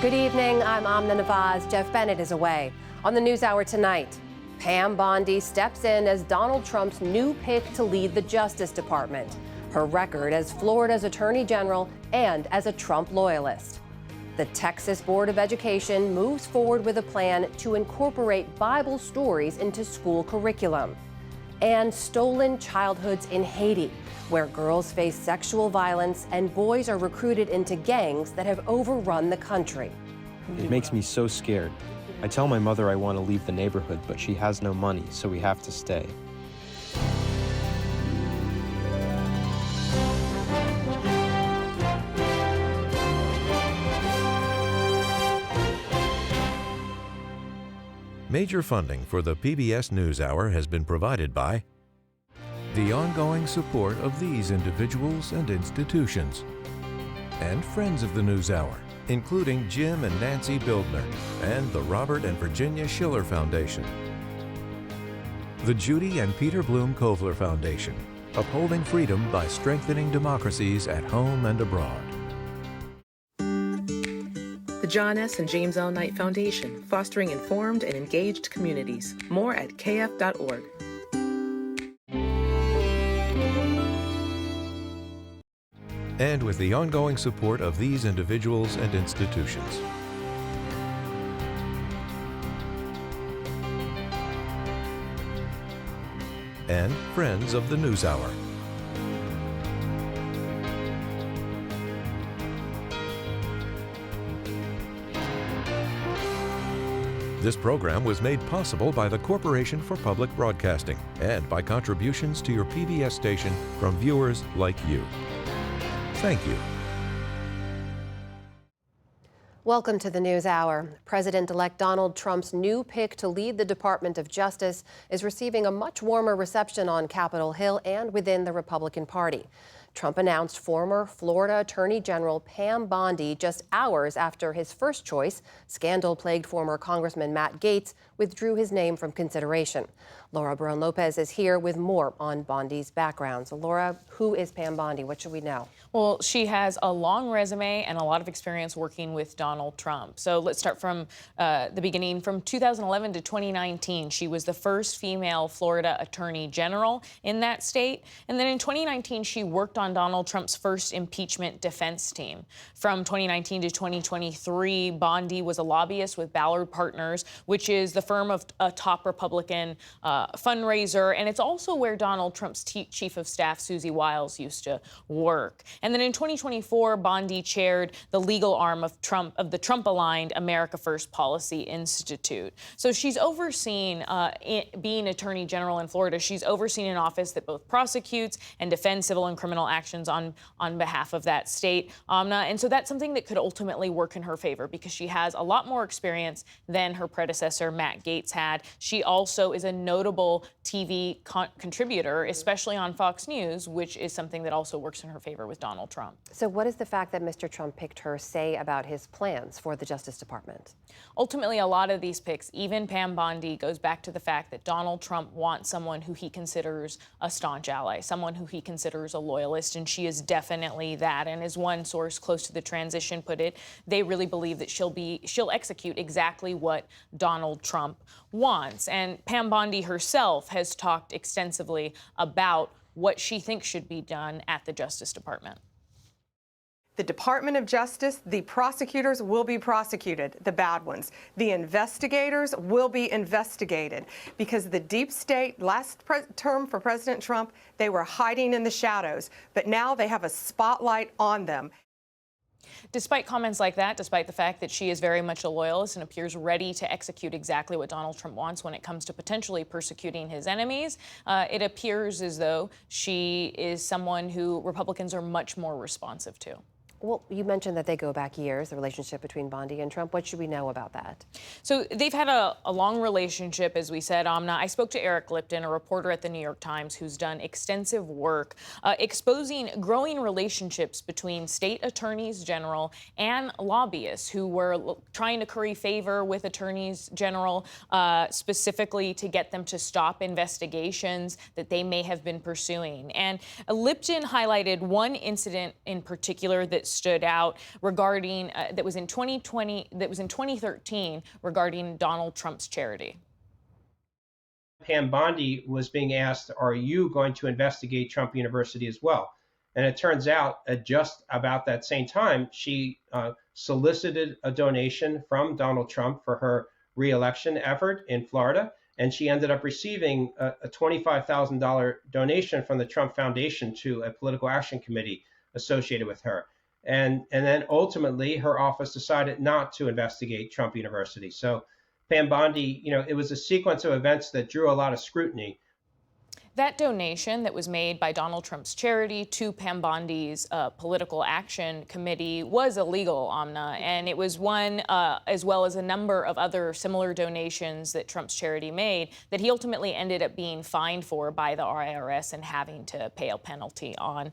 Good evening, I'm Amna Nawaz. Jeff Bennett is away. On the NewsHour tonight, Pam Bondi steps in as Donald Trump's new pick to lead the Justice Department. Her record as Florida's Attorney General and as a Trump loyalist. The Texas Board of Education moves forward with a plan to incorporate Bible stories into school curriculum. And stolen childhoods in Haiti, where girls face sexual violence and boys are recruited into gangs that have overrun the country. It makes me so scared. I tell my mother I want to leave the neighborhood, but she has no money, so we have to stay. Major funding for the PBS NewsHour has been provided by the ongoing support of these individuals and institutions, and friends of the NewsHour, including Jim and Nancy Bildner, and the Robert and Virginia Schiller Foundation. The Judy and Peter Bloom Kovler Foundation, upholding freedom by strengthening democracies at home and abroad. The John S. and James L. Knight Foundation, fostering informed and engaged communities. More at kf.org. And with the ongoing support of these individuals and institutions. And friends of the NewsHour. This program was made possible by the Corporation for Public Broadcasting and by contributions to your PBS station from viewers like you. Thank you. Welcome to the NewsHour. President-elect Donald Trump's new pick to lead the Department of Justice is receiving a much warmer reception on Capitol Hill and within the Republican Party. Trump announced former Florida Attorney General Pam Bondi just hours after his first choice, scandal-plagued former Congressman Matt Gaetz, withdrew his name from consideration. Laura Barone-Lopez is here with more on Bondi's background. So, Laura, who is Pam Bondi? What should we know? Well, she has a long resume and a lot of experience working with Donald Trump. So let's start from the beginning. From 2011 to 2019, she was the first female Florida Attorney General in that state. And then in 2019, she worked on Donald Trump's first impeachment defense team. From 2019 to 2023, Bondi was a lobbyist with Ballard Partners, which is the firm of a top Republican fundraiser. And it's also where Donald Trump's chief of staff, Susie Wiles, used to work. And then in 2024, Bondi chaired the legal arm of the Trump-aligned America First Policy Institute. So she's overseen, being Attorney General in Florida, she's overseen an office that both prosecutes and defends civil and criminal actions on behalf of that state. And so that's something that could ultimately work in her favor because she has a lot more experience than her predecessor, Matt Gaetz, had. She also is a notable TV contributor, especially on Fox News, which is something that also works in her favor with Donald Trump. So what does the fact that Mr. Trump picked her say about his plans for the Justice Department? Ultimately, a lot of these picks, even Pam Bondi, goes back to the fact that Donald Trump wants someone who he considers a staunch ally, someone who he considers a loyalist, and she is definitely that. And as one source close to the transition put it, they really believe that she'll execute exactly what Donald Trump wants. And Pam Bondi herself has talked extensively about what she thinks should be done at the Justice Department. The Department of Justice, the prosecutors will be prosecuted, the bad ones. The investigators will be investigated because the deep state, last term for President Trump, they were hiding in the shadows, but now they have a spotlight on them. Despite comments like that, despite the fact that she is very much a loyalist and appears ready to execute exactly what Donald Trump wants when it comes to potentially persecuting his enemies, it appears as though she is someone who Republicans are much more responsive to. Well, you mentioned that they go back years, the relationship between Bondi and Trump. What should we know about that? So they've had a long relationship, as we said, Amna. I spoke to Eric Lipton, a reporter at the New York Times, who's done extensive work exposing growing relationships between state attorneys general and lobbyists who were trying to curry favor with attorneys general, specifically to get them to stop investigations that they may have been pursuing. And Lipton highlighted one incident in particular that that stood out regarding that was in 2013 regarding Donald Trump's charity. Pam Bondi was being asked, are you going to investigate Trump University as well? And it turns out at just about that same time, she solicited a donation from Donald Trump for her re-election effort in Florida. And she ended up receiving a $25,000 donation from the Trump Foundation to a political action committee associated with her. And then ultimately, her office decided not to investigate Trump University. So Pam Bondi, it was a sequence of events that drew a lot of scrutiny. That donation that was made by Donald Trump's charity to Pam Bondi's political action committee was illegal, Amna, and it was one, as well as a number of other similar donations that Trump's charity made, that he ultimately ended up being fined for by the IRS and having to pay a penalty on.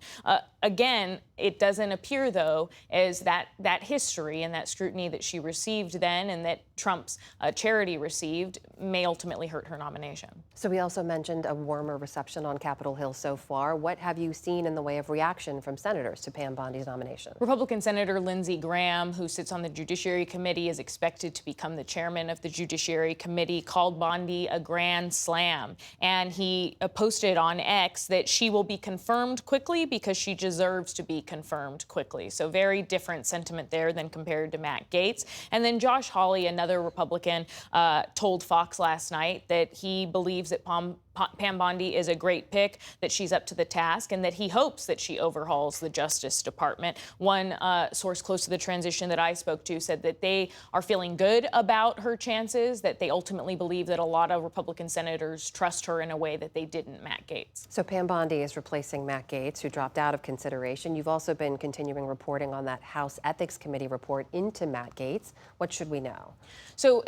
Again, it doesn't appear, though, as that history and that scrutiny that she received then and that Trump's charity received may ultimately hurt her nomination. So we also mentioned a warmer reception on Capitol Hill so far. What have you seen in the way of reaction from senators to Pam Bondi's nomination? Republican Senator Lindsey Graham, who sits on the Judiciary Committee, is expected to become the chairman of the Judiciary Committee, called Bondi a grand slam. And he posted on X that she will be confirmed quickly because she deserves to be confirmed quickly. So very different sentiment there than compared to Matt Gaetz. And then Josh Hawley, another Republican, told Fox last night that he believes that Pam Bondi is a great pick, that she's up to the task, and that he hopes that she overhauls the Justice Department. One source close to the transition that I spoke to said that they are feeling good about her chances, that they ultimately believe that a lot of Republican senators trust her in a way that they didn't Matt Gaetz. So Pam Bondi is replacing Matt Gaetz, who dropped out of consideration. You've also been continuing reporting on that House Ethics Committee report into Matt Gaetz. What should we know? So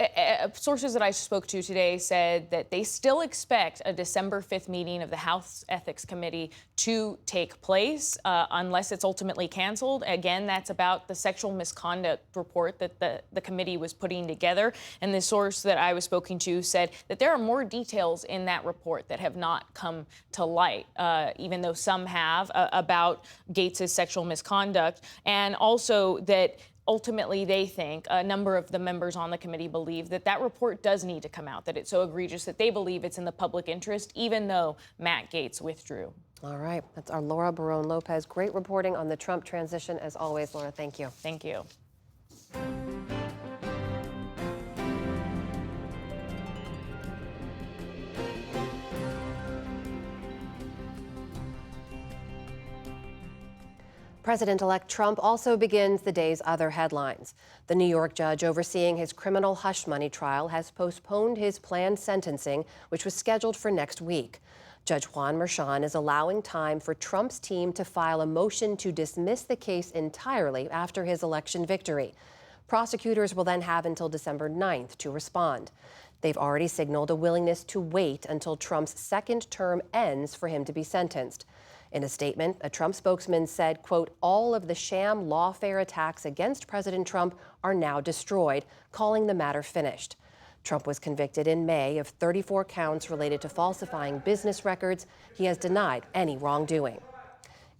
sources that I spoke to today said that they still expect a December 5th meeting of the House Ethics Committee to take place unless it's ultimately canceled. Again, that's about the sexual misconduct report that the committee was putting together. And the source that I was speaking to said that there are more details in that report that have not come to light, even though some have, about Gaetz's sexual misconduct, and also that ultimately, they think, a number of the members on the committee believe that that report does need to come out, that it's so egregious that they believe it's in the public interest, even though Matt Gaetz withdrew. All right. That's our Laura Barone-Lopez. Great reporting on the Trump transition, as always, Laura. Thank you. Thank you. President-elect Trump also begins the day's other headlines. The New York judge overseeing his criminal hush money trial has postponed his planned sentencing, which was scheduled for next week. Judge Juan Merchan is allowing time for Trump's team to file a motion to dismiss the case entirely after his election victory. Prosecutors will then have until December 9th to respond. They've already signaled a willingness to wait until Trump's second term ends for him to be sentenced. In a statement, a Trump spokesman said, quote, all of the sham lawfare attacks against President Trump are now destroyed, calling the matter finished. Trump was convicted in May of 34 counts related to falsifying business records. He has denied any wrongdoing.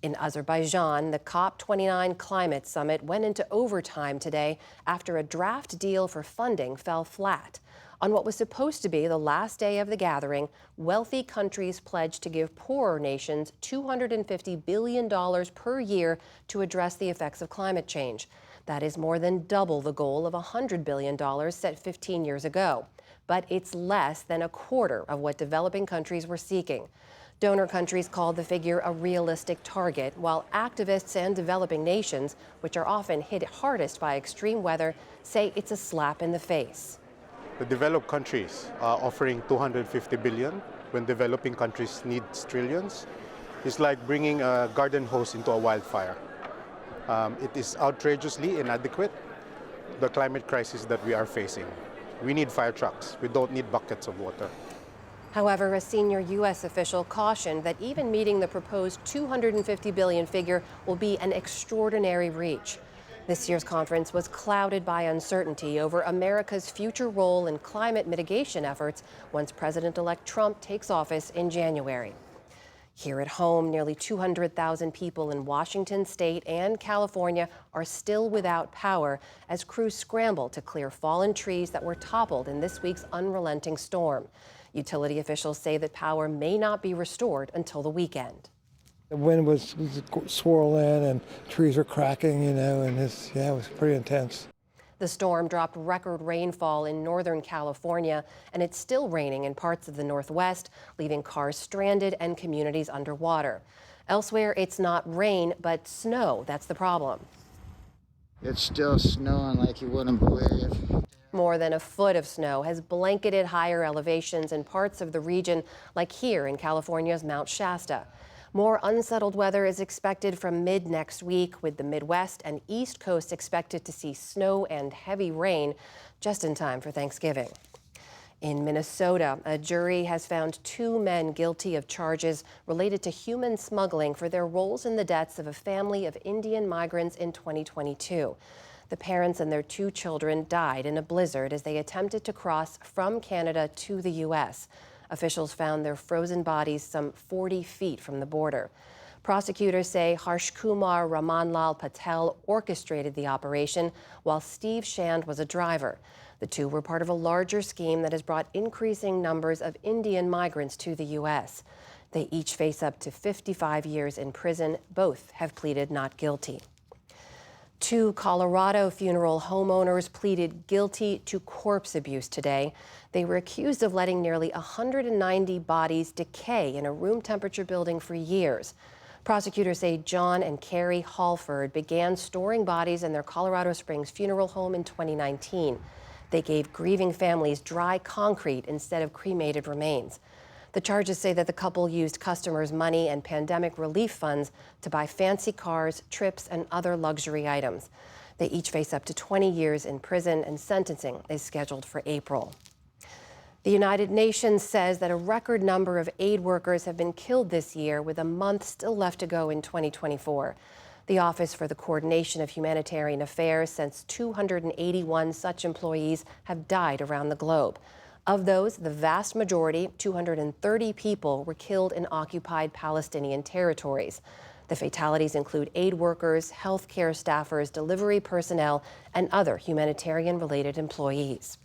In Azerbaijan, the COP29 climate summit went into overtime today after a draft deal for funding fell flat. On what was supposed to be the last day of the gathering, wealthy countries pledged to give poorer nations $250 billion per year to address the effects of climate change. That is more than double the goal of $100 billion set 15 years ago. But it's less than a quarter of what developing countries were seeking. Donor countries called the figure a realistic target, while activists and developing nations, which are often hit hardest by extreme weather, say it's a slap in the face. The developed countries are offering $250 billion when developing countries need trillions. It's like bringing a garden hose into a wildfire. It is outrageously inadequate, the climate crisis that we are facing. We need fire trucks. We don't need buckets of water. However, a senior U.S. official cautioned that even meeting the proposed $250 billion figure will be an extraordinary reach. This year's conference was clouded by uncertainty over America's future role in climate mitigation efforts once President-elect Trump takes office in January. Here at home, nearly 200,000 people in Washington state and California are still without power as crews scramble to clear fallen trees that were toppled in this week's unrelenting storm. Utility officials say that power may not be restored until the weekend. The wind was swirling and trees were cracking, and it was pretty intense. The storm dropped record rainfall in Northern California, and it's still raining in parts of the Northwest, leaving cars stranded and communities underwater. Elsewhere, it's not rain, but snow that's the problem. It's still snowing like you wouldn't believe. More than a foot of snow has blanketed higher elevations in parts of the region, like here in California's Mount Shasta. More unsettled weather is expected from mid-next week, with the Midwest and East Coast expected to see snow and heavy rain just in time for Thanksgiving. In Minnesota, a jury has found 2 men guilty of charges related to human smuggling for their roles in the deaths of a family of Indian migrants in 2022. The parents and their 2 children died in a blizzard as they attempted to cross from Canada to the U.S. Officials found their frozen bodies some 40 feet from the border. Prosecutors say Harsh Kumar Ramanlal Patel orchestrated the operation, while Steve Shand was a driver. The 2 were part of a larger scheme that has brought increasing numbers of Indian migrants to the U.S. They each face up to 55 years in prison. Both have pleaded not guilty. 2 Colorado funeral homeowners pleaded guilty to corpse abuse today. They were accused of letting nearly 190 bodies decay in a room temperature building for years. Prosecutors say John and Carrie Halford began storing bodies in their Colorado Springs funeral home in 2019. They gave grieving families dry concrete instead of cremated remains. The charges say that the couple used customers' money and pandemic relief funds to buy fancy cars, trips, and other luxury items. They each face up to 20 years in prison, and sentencing is scheduled for April. The United Nations says that a record number of aid workers have been killed this year, with a month still left to go in 2024. The Office for the Coordination of Humanitarian Affairs says 281 such employees have died around the globe. Of those, the vast majority, 230 people, were killed in occupied Palestinian territories. The fatalities include aid workers, healthcare staffers, delivery personnel, and other humanitarian-related employees.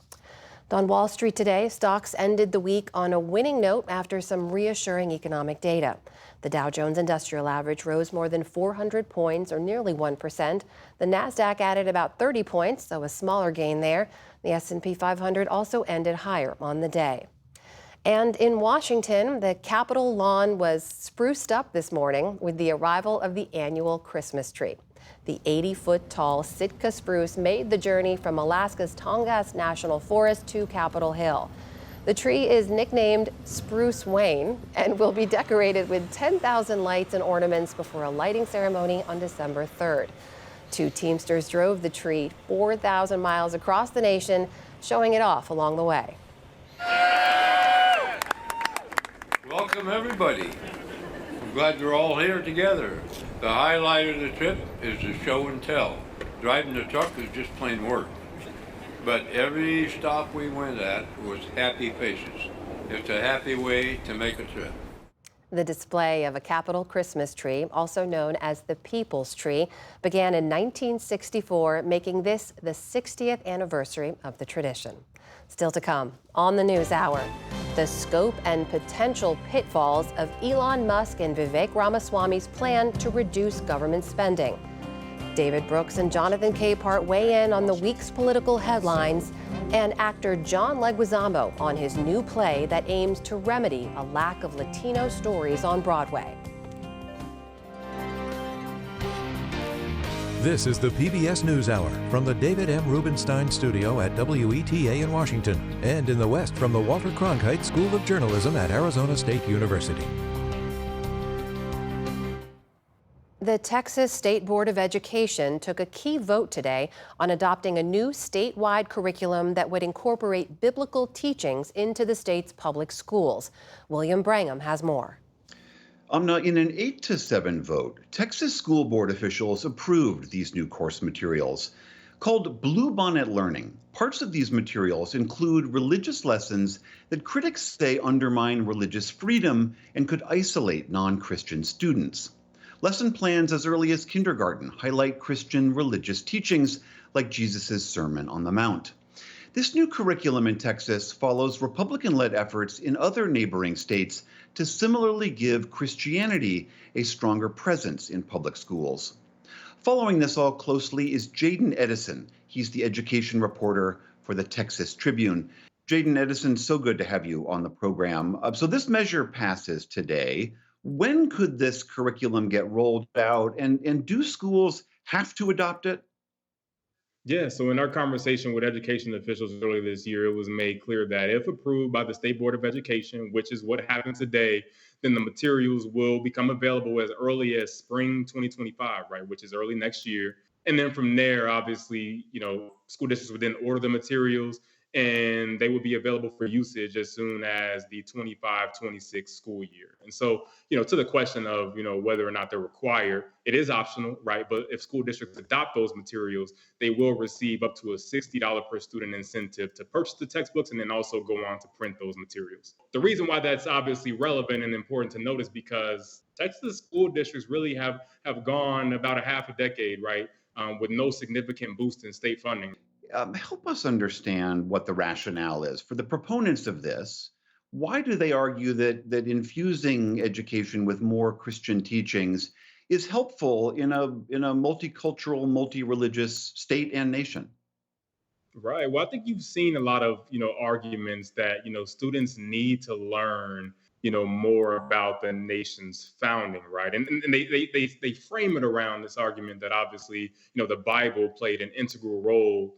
On Wall Street today, stocks ended the week on a winning note after some reassuring economic data. The Dow Jones Industrial Average rose more than 400 points, or nearly 1%. The Nasdaq added about 30 points, so a smaller gain there. The S&P 500 also ended higher on the day. And in Washington, the Capitol lawn was spruced up this morning with the arrival of the annual Christmas tree. The 80-foot-tall Sitka spruce made the journey from Alaska's Tongass National Forest to Capitol Hill. The tree is nicknamed Spruce Wayne and will be decorated with 10,000 lights and ornaments before a lighting ceremony on December 3rd. 2 Teamsters drove the tree 4,000 miles across the nation, showing it off along the way. Welcome, everybody. I'm glad you're all here together. The highlight of the trip is the show and tell. Driving the truck is just plain work. But every stop we went at was happy faces. It's a happy way to make a trip. The display of a Capitol Christmas tree, also known as the People's Tree, began in 1964, making this the 60th anniversary of the tradition. Still to come on the News Hour, the scope and potential pitfalls of Elon Musk and Vivek Ramaswamy's plan to reduce government spending. David Brooks and Jonathan Capehart weigh in on the week's political headlines, and actor John Leguizamo on his new play that aims to remedy a lack of Latino stories on Broadway. This is the PBS NewsHour from the David M. Rubenstein Studio at WETA in Washington, and in the West from the Walter Cronkite School of Journalism at Arizona State University. The Texas State Board of Education took a key vote today on adopting a new statewide curriculum that would incorporate biblical teachings into the state's public schools. William Brangham has more. In an 8-7 vote, Texas school board officials approved these new course materials. Called Bluebonnet Learning, parts of these materials include religious lessons that critics say undermine religious freedom and could isolate non-Christian students. Lesson plans as early as kindergarten highlight Christian religious teachings like Jesus' Sermon on the Mount. This new curriculum in Texas follows Republican-led efforts in other neighboring states to similarly give Christianity a stronger presence in public schools. Following this all closely is Jaden Edison. He's the education reporter for the Texas Tribune. Jaden Edison, so good to have you on the program. So this measure passes today. When could this curriculum get rolled out, and do schools have to adopt it? Yeah, so in our conversation with education officials earlier this year, it was made clear that if approved by the State Board of Education, which is what happened today, then the materials will become available as early as spring 2025, right, which is early next year. And then from there, obviously, school districts would then order the materials and they will be available for usage as soon as the 25-26 school year. And so, to the question of, whether or not they're required, it is optional, right? But if school districts adopt those materials, they will receive up to a $60 per student incentive to purchase the textbooks and then also go on to print those materials. The reason why that's obviously relevant and important to note is because Texas school districts really have gone about a half a decade, right, with no significant boost in state funding. Help us understand what the rationale is. For the proponents of this, why do they argue that infusing education with more Christian teachings is helpful in a multicultural, multi-religious state and nation? Right. Well, I think you've seen a lot of, arguments that, students need to learn, more about the nation's founding, right? And they frame it around this argument that obviously, the Bible played an integral role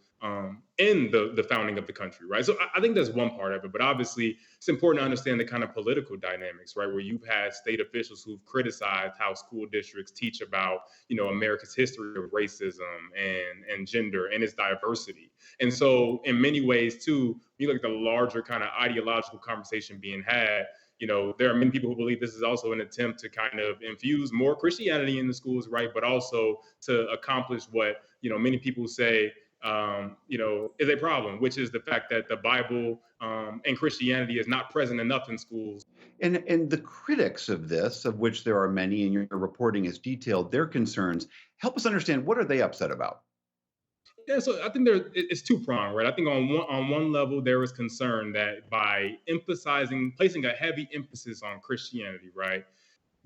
in the founding of the country, right? So I think that's one part of it, but obviously it's important to understand the kind of political dynamics, right? Where you've had state officials who've criticized how school districts teach about, America's history of racism and gender and its diversity. And so in many ways too, you look at the larger kind of ideological conversation being had, there are many people who believe this is also an attempt to kind of infuse more Christianity in the schools, right? But also to accomplish what, many people say, is a problem, which is the fact that the Bible and Christianity is not present enough in schools. And the critics of this, of which there are many, and your reporting is detailed, their concerns, help us understand, what are they upset about? Yeah, so I think it's two-pronged, right? I think on one level, there is concern that by placing a heavy emphasis on Christianity, right,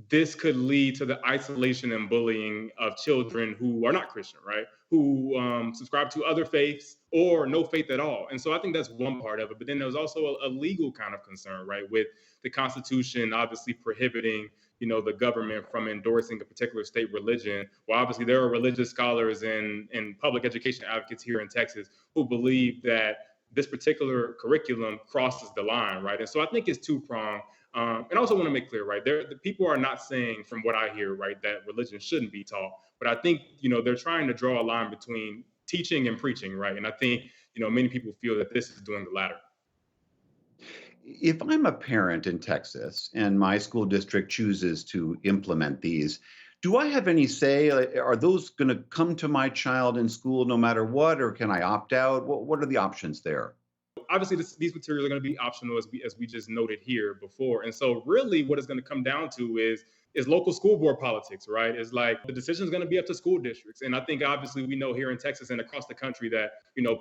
this could lead to the isolation and bullying of children who are not Christian, right? Who subscribe to other faiths or no faith at all. And so I think that's one part of it. But then there's also a legal kind of concern, right? With the Constitution obviously prohibiting, the government from endorsing a particular state religion. Well, obviously there are religious scholars and public education advocates here in Texas who believe that this particular curriculum crosses the line, right? And so I think it's two-pronged. And I also want to make clear, right, the people are not saying, from what I hear, right, that religion shouldn't be taught. But I think, they're trying to draw a line between teaching and preaching, right? And I think, many people feel that this is doing the latter. If I'm a parent in Texas and my school district chooses to implement these, do I have any say? Are those going to come to my child in school no matter what, or can I opt out? What are the options there? Obviously, these materials are going to be optional, as we just noted here before. And so really what it's going to come down to is local school board politics, right? It's like the decision is going to be up to school districts. And I think obviously we know here in Texas and across the country that,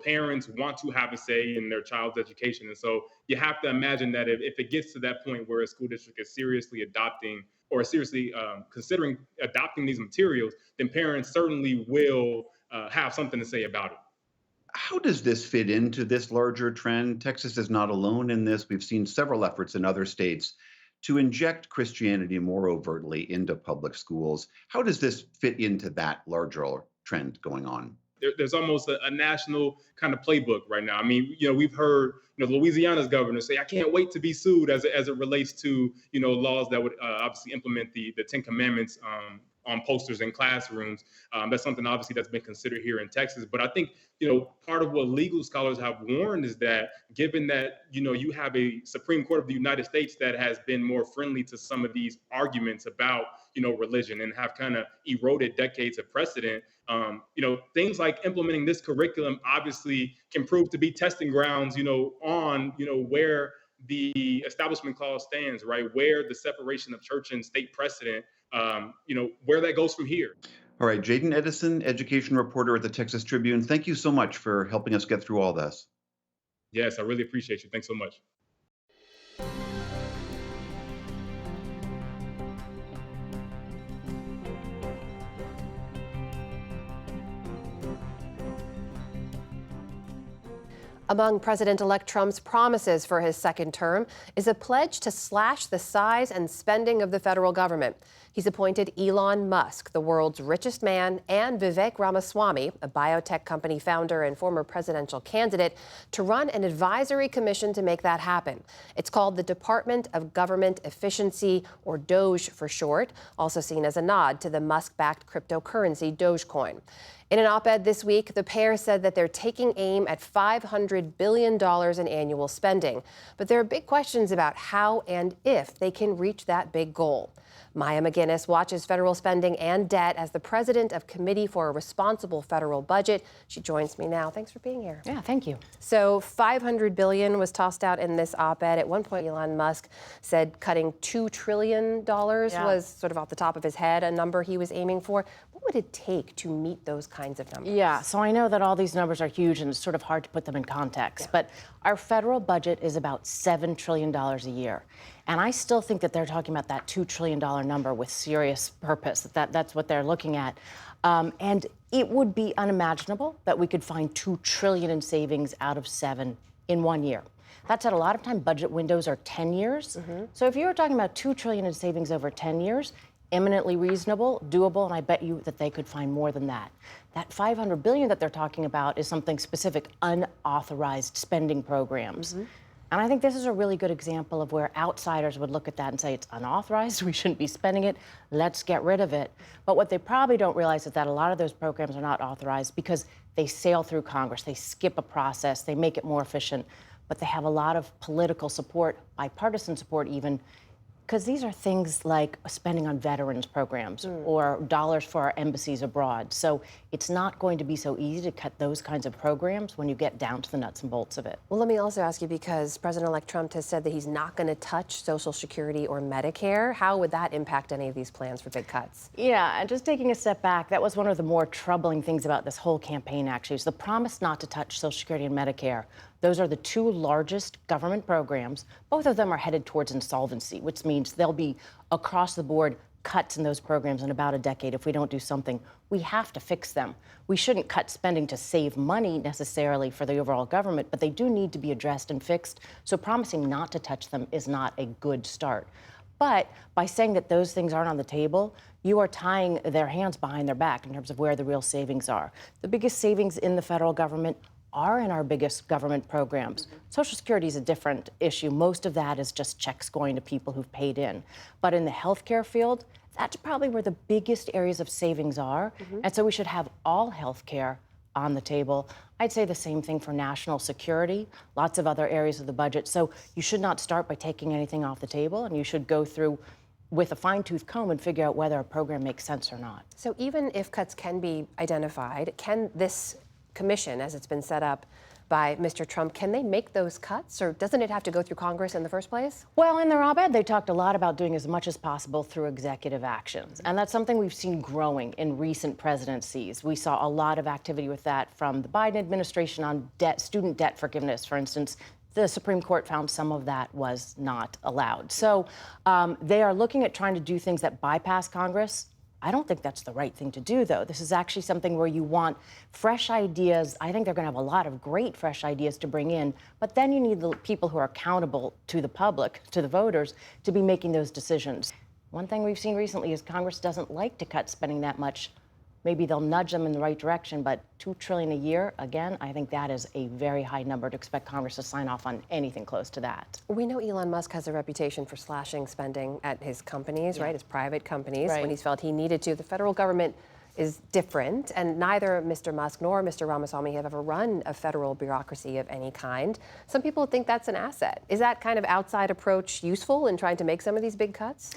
parents want to have a say in their child's education. And so you have to imagine that if it gets to that point where a school district is seriously adopting or seriously considering adopting these materials, then parents certainly will have something to say about it. How does this fit into this larger trend? Texas is not alone in this. We've seen several efforts in other states to inject Christianity more overtly into public schools. How does this fit into that larger trend going on? There's almost a national kind of playbook right now. I mean, we've heard, Louisiana's governor say, I can't wait to be sued as it relates to, laws that would obviously implement the Ten Commandments on posters in classrooms. That's something obviously that's been considered here in Texas. But I think, part of what legal scholars have warned is that given that, you have a Supreme Court of the United States that has been more friendly to some of these arguments about, religion and have kind of eroded decades of precedent, things like implementing this curriculum obviously can prove to be testing grounds, on, where the Establishment Clause stands, right? Where the separation of church and state precedent, where that goes from here. All right, Jaden Edison, education reporter at the Texas Tribune. Thank you so much for helping us get through all this. Yes, I really appreciate you. Thanks so much. Among President-elect Trump's promises for his second term is a pledge to slash the size and spending of the federal government. He's appointed Elon Musk, the world's richest man, and Vivek Ramaswamy, a biotech company founder and former presidential candidate, to run an advisory commission to make that happen. It's called the Department of Government Efficiency, or DOGE for short, also seen as a nod to the Musk-backed cryptocurrency Dogecoin. In an op-ed this week, the pair said that they're taking aim at $500 billion in annual spending. But there are big questions about how and if they can reach that big goal. Maya McGinnis watches federal spending and debt as the president of Committee for a Responsible Federal Budget. She joins me now. Thanks for being here. Yeah, thank you. So $500 billion was tossed out in this op-ed. At one point, Elon Musk said cutting $2 trillion was sort of off the top of his head, a number he was aiming for. What would it take to meet those kinds of numbers? Yeah, so I know that all these numbers are huge and it's sort of hard to put them in context, but our federal budget is about $7 trillion a year. And I still think that they're talking about that $2 trillion number with serious purpose, that's what they're looking at. And it would be unimaginable that we could find $2 trillion in savings out of 7 in 1 year. That said, a lot of time budget windows are 10 years. So if you were talking about $2 trillion in savings over 10 years, eminently reasonable, doable, and I bet you that they could find more than that. That $500 billion that they're talking about is something specific, unauthorized spending programs. And I think this is a really good example of where outsiders would look at that and say, it's unauthorized, we shouldn't be spending it, let's get rid of it. But what they probably don't realize is that a lot of those programs are not authorized because they sail through Congress, they skip a process, they make it more efficient, but they have a lot of political support, bipartisan support even, because these are things like spending on veterans programs or dollars for our embassies abroad. So it's not going to be so easy to cut those kinds of programs when you get down to the nuts and bolts of it. Well, let me also ask you, because President-elect Trump has said that he's not going to touch Social Security or Medicare. How would that impact any of these plans for big cuts? Yeah, and just taking a step back, that was one of the more troubling things about this whole campaign, actually, is the promise not to touch Social Security and Medicare. Those are the two largest government programs. Both of them are headed towards insolvency, which means there'll be across the board cuts in those programs in about a decade if we don't do something. We have to fix them. We shouldn't cut spending to save money necessarily for the overall government, but they do need to be addressed and fixed. So promising not to touch them is not a good start. But by saying that those things aren't on the table, you are tying their hands behind their back in terms of where the real savings are. The biggest savings in the federal government are in our biggest government programs. Social Security is a different issue. Most of that is just checks going to people who've paid in. But in the healthcare field, that's probably where the biggest areas of savings are. And so we should have all healthcare on the table. I'd say the same thing for national security, lots of other areas of the budget. So you should not start by taking anything off the table, and you should go through with a fine-tooth comb and figure out whether a program makes sense or not. So even if cuts can be identified, can this commission, as it's been set up by Mr. Trump, can they make those cuts, or doesn't it have to go through Congress in the first place? Well, in their op-ed, they talked a lot about doing as much as possible through executive actions. And that's something we've seen growing in recent presidencies. We saw a lot of activity with that from the Biden administration on debt, student debt forgiveness, for instance. The Supreme Court found some of that was not allowed. So they are looking at trying to do things that bypass Congress. I don't think that's the right thing to do, though. This is actually something where you want fresh ideas. I think they're going to have a lot of great fresh ideas to bring in, but then you need the people who are accountable to the public, to the voters, to be making those decisions. One thing we've seen recently is Congress doesn't like to cut spending that much maybe they'll nudge them in the right direction, but $2 trillion a year, again, I think that is a very high number to expect Congress to sign off on anything close to that. We know Elon Musk has a reputation for slashing spending at his companies, right, his private companies, when he's felt he needed to. The federal government is different, and neither Mr. Musk nor Mr. Ramaswamy have ever run a federal bureaucracy of any kind. Some people think that's an asset. Is that kind of outside approach useful in trying to make some of these big cuts?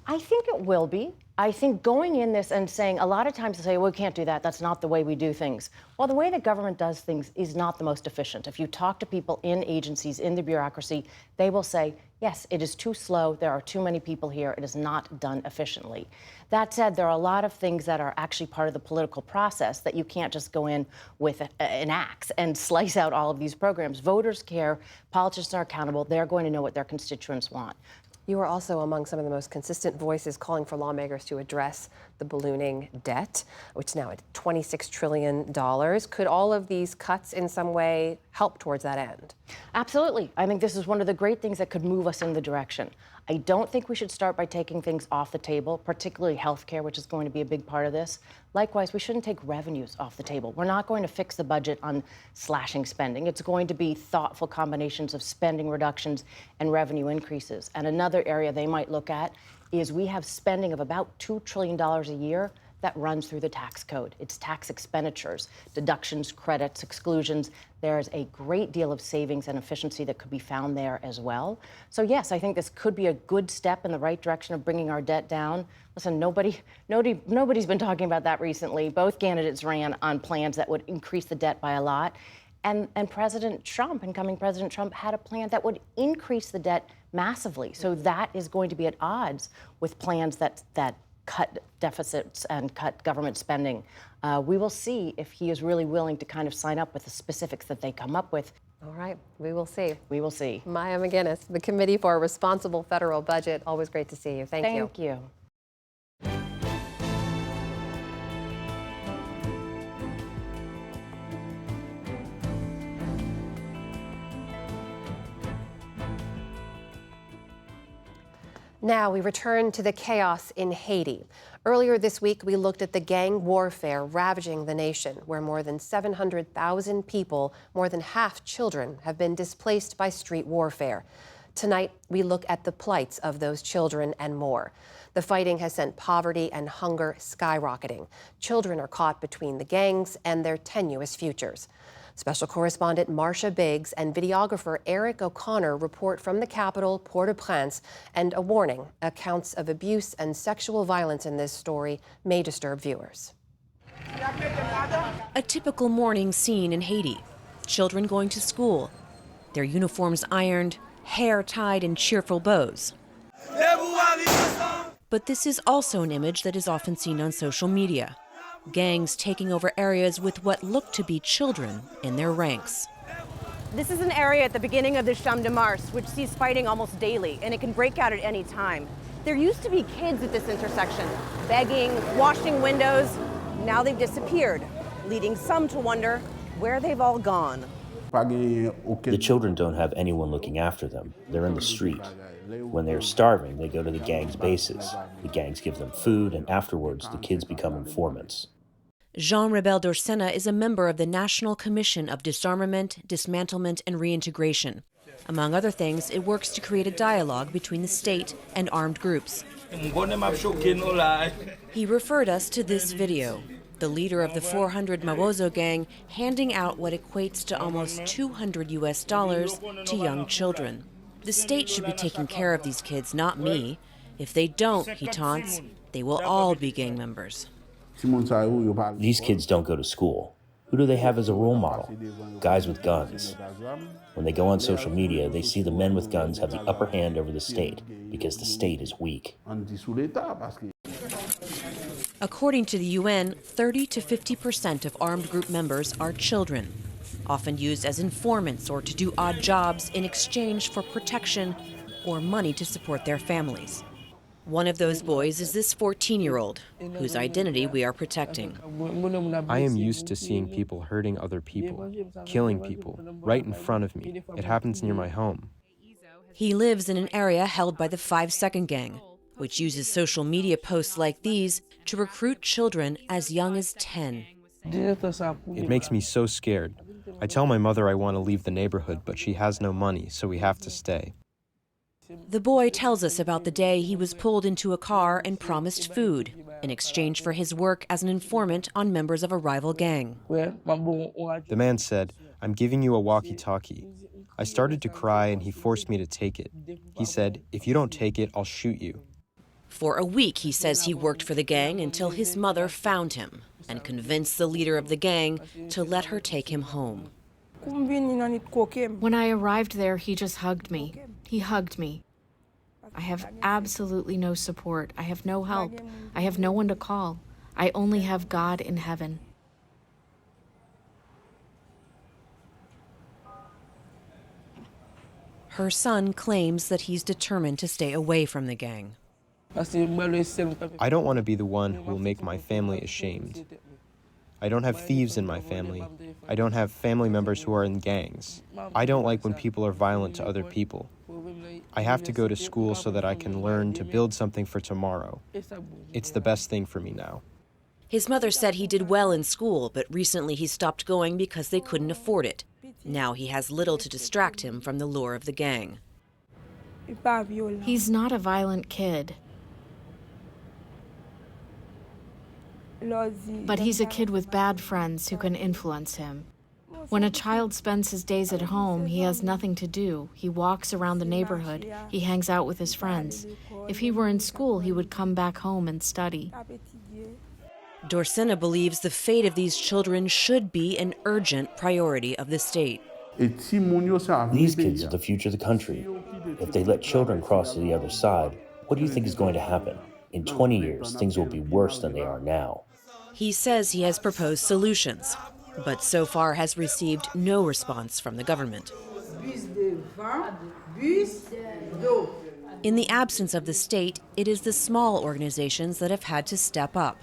I think it will be. I think going in this and saying, a lot of times they say, well, we can't do that. That's not the way we do things. Well, the way the government does things is not the most efficient. If you talk to people in agencies, in the bureaucracy, they will say, yes, it is too slow. There are too many people here. It is not done efficiently. That said, there are a lot of things that are actually part of the political process that you can't just go in with an axe and slice out all of these programs. Voters care. Politicians are accountable. They're going to know what their constituents want. You are also among some of the most consistent voices calling for lawmakers to address the ballooning debt, which is now at $26 trillion. Could all of these cuts in some way help towards that end? Absolutely. I think this is one of the great things that could move us in the direction. I don't think we should start by taking things off the table, particularly healthcare, which is going to be a big part of this. Likewise, we shouldn't take revenues off the table. We're not going to fix the budget on slashing spending. It's going to be thoughtful combinations of spending reductions and revenue increases. And another area they might look at is we have spending of about $2 trillion a year that runs through the tax code. It's tax expenditures, deductions, credits, exclusions. There's a great deal of savings and efficiency that could be found there as well. So yes, I think this could be a good step in the right direction of bringing our debt down. Listen, nobody's been talking about that recently. Both candidates ran on plans that would increase the debt by a lot. And President Trump, incoming President Trump, had a plan that would increase the debt massively. So that is going to be at odds with plans that cut deficits and cut government spending. We will see if he is really willing to kind of sign up with the specifics that they come up with. All right, we will see. We will see. Maya McGinnis, the Committee for a Responsible Federal Budget. Always great to see you. Thank you. Thank you. Now we return to the chaos in Haiti. Earlier this week, we looked at the gang warfare ravaging the nation, where more than 700,000 people, more than half children, have been displaced by street warfare. Tonight, we look at the plights of those children and more. The fighting has sent poverty and hunger skyrocketing. Children are caught between the gangs and their tenuous futures. Special correspondent Marcia Biggs and videographer Eric O'Connor report from the capital, Port-au-Prince, and a warning: accounts of abuse and sexual violence in this story may disturb viewers. A typical morning scene in Haiti. Children going to school, their uniforms ironed, hair tied in cheerful bows. But this is also an image that is often seen on social media. Gangs taking over areas with what look to be children in their ranks. This is an area at the beginning of the Champ de Mars, which sees fighting almost daily, and it can break out at any time. There used to be kids at this intersection, begging, washing windows. Now they've disappeared, leading some to wonder where they've all gone. The children don't have anyone looking after them. They're in the street. When they're starving, they go to the gang's bases. The gangs give them food, and afterwards, the kids become informants. Jean Rebel d'Orsena is a member of the National Commission of Disarmament, Dismantlement, and Reintegration. Among other things, it works to create a dialogue between the state and armed groups. He referred us to this video. The leader of the 400 Mawozo gang handing out what equates to almost $200 to young children. The state should be taking care of these kids, not me. If they don't, he taunts, they will all be gang members. These kids don't go to school. Who do they have as a role model? Guys with guns. When they go on social media, they see the men with guns have the upper hand over the state because the state is weak. According to the UN, 30 to 50% of armed group members are children, often used as informants or to do odd jobs in exchange for protection or money to support their families. One of those boys is this 14-year-old, whose identity we are protecting. I am used to seeing people hurting other people, killing people, right in front of me. It happens near my home. He lives in an area held by the 5 Second Gang. which uses social media posts like these to recruit children as young as 10. It makes me so scared. I tell my mother I want to leave the neighborhood, but she has no money, so we have to stay. The boy tells us about the day he was pulled into a car and promised food in exchange for his work as an informant on members of a rival gang. The man said, "I'm giving you a walkie-talkie." I started to cry and he forced me to take it. He said, "If you don't take it, I'll shoot you." For a week, he says he worked for the gang until his mother found him and convinced the leader of the gang to let her take him home. When I arrived there, he just hugged me. He hugged me. I have absolutely no support. I have no help. I have no one to call. I only have God in heaven. Her son claims that he's determined to stay away from the gang. I don't want to be the one who will make my family ashamed. I don't have thieves in my family. I don't have family members who are in gangs. I don't like when people are violent to other people. I have to go to school so that I can learn to build something for tomorrow. It's the best thing for me now. His mother said he did well in school, but recently he stopped going because they couldn't afford it. Now he has little to distract him from the lure of the gang. He's not a violent kid. But he's a kid with bad friends who can influence him. When a child spends his days at home, he has nothing to do. He walks around the neighborhood. He hangs out with his friends. If he were in school, he would come back home and study. Dorsena believes the fate of these children should be an urgent priority of the state. These kids are the future of the country. If they let children cross to the other side, what do you think is going to happen? In 20 years, things will be worse than they are now. He says he has proposed solutions, but so far has received no response from the government. In the absence of the state, it is the small organizations that have had to step up.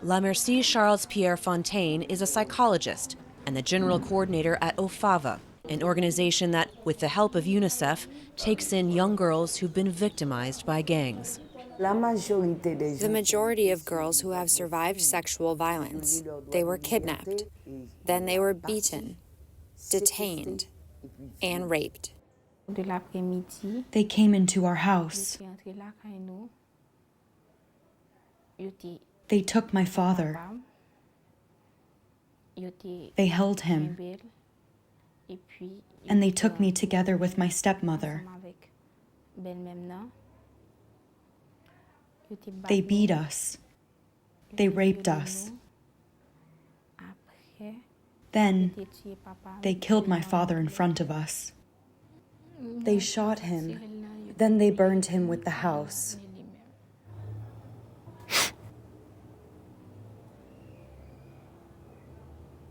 La Merci Charles Pierre Fontaine is a psychologist and the general coordinator at OFAVA, an organization that, with the help of UNICEF, takes in young girls who've been victimized by gangs. The majority of girls who have survived sexual violence, they were kidnapped, then they were beaten, detained, and raped. They came into our house. They took my father. They held him. And they took me together with my stepmother. They beat us. They raped us. Then they killed my father in front of us. They shot him. Then they burned him with the house.